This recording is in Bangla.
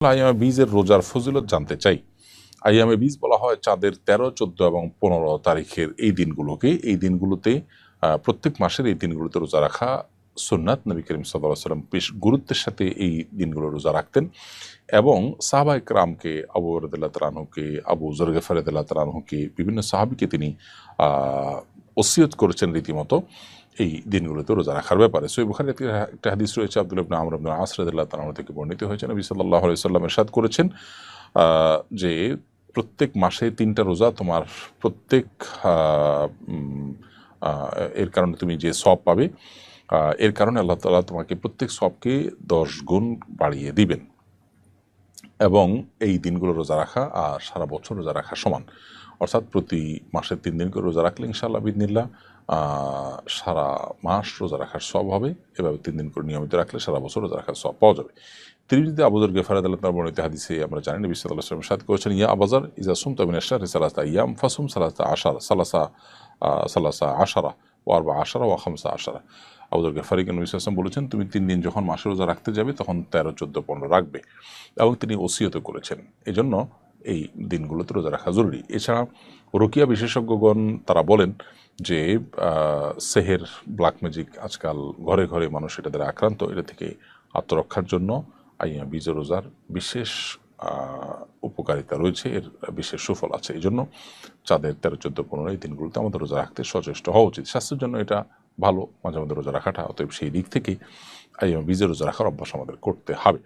আইয়ামে বীজের রোজার ফজিলত জানতে চাই। আইয়ামে বীজ বলা হয় চাঁদের 13, 14 এবং 15 তারিখের এই দিনগুলোতে প্রত্যেক মাসের এই দিনগুলোতে রোজা রাখা সুন্নাত। নবী করিম সাল্লাল্লাহু আলাইহি ওয়াসাল্লাম বেশ গুরুত্বের সাথে এই দিনগুলো রোজা রাখতেন এবং সাহাবায়ে কেরামকে, আবু হুরায়রা রাদিয়াল্লাহু তাআলা আনহুকে, আবু যর গিফারি রাদিয়াল্লাহু তাআলা আনহুকে, বিভিন্ন সাহাবীকে তিনি ওসিয়ত করেছেন রীতিমতো এই দিনগুলোতে রোজা রাখার ব্যাপারে। সহিহ বুখারীতে একটা হাদিস রয়েছে, আব্দুল্লাহ ইবনে আমর ইবনে আস রাদিয়াল্লাহু তাআলা আনহু থেকে বর্ণিত হয়েছে, নবী সাল্লাল্লাহু আলাইহি ওয়াসাল্লাম ইরশাদ করেছেন যে প্রত্যেক মাসে 3টা রোজা তোমার প্রত্যেক এর কারণে তুমি যে সওয়াব পাবে, এর কারণে আল্লাহ তাআলা তোমাকে প্রত্যেক সওয়াবকে 10 গুণ বাড়িয়ে দিবেন এবং এই দিনগুলো রোজা রাখা আর সারা বছর রোজা রাখা সমান। অর্থাৎ প্রতি মাসে 3 দিন করে রোজা রাখলে ইনশাআল্লাহ বিইذনিল্লাহ সারা মাস রোজা রাখার সওয়াব হবে। এভাবে 3 দিন করে নিয়মিত রাখলে সারা বছর রোজা রাখার সওয়াব পাওয়া যাবে। তিরমিজিতে আবু যর গিফারি রাদিয়াল্লাহু তাআলা বর্ণিত হাদিসে আমরা জানি নবী সাল্লাল্লাহু আলাইহি ওয়াসাল্লাম ইরশাদ করেছেন, ইয়া আবু যর ইযা সুমতা মিনাশ শাহরি সালাসা আইয়াম ফাসুম সালাসা আশারা ওয়া 14 ওয়া 15। আবু যর গিফারিকে নবী সাল্লাল্লাহু আলাইহি ওয়াসাল্লাম বলেছেন, তুমি 3 দিন যখন মাসে রোজা রাখতে যাবে তখন 13, 14, 15 রাখবে এবং তিনি ওসিয়ত করেছেন। এজন্য এই দিনগুলোতে রোজা রাখা জরুরি। এছাড়া রুকিয়া বিশেষজ্ঞগণ তারা বলেন যে সেহের, ব্ল্যাক ম্যাজিক আজকাল ঘরে ঘরে মানুষ এটা দ্বারা আক্রান্ত। এটা থেকে আত্মরক্ষার জন্য আইয়ামে বীজ রোজার বিশেষ উপকারিতা রয়েছে, এর বিশেষ সুফল আছে। এই জন্য চাঁদের 13, 14, 15 এই দিনগুলোতে আমাদের রোজা রাখতে সচেষ্ট হওয়া উচিত। স্বাস্থ্যের জন্য এটা ভালো মাঝে মধ্যে রোজা রাখাটা। অতএব সেই দিক থেকেই আইয়ামে বীজের রোজা রাখার অভ্যাস আমাদের করতে হবে।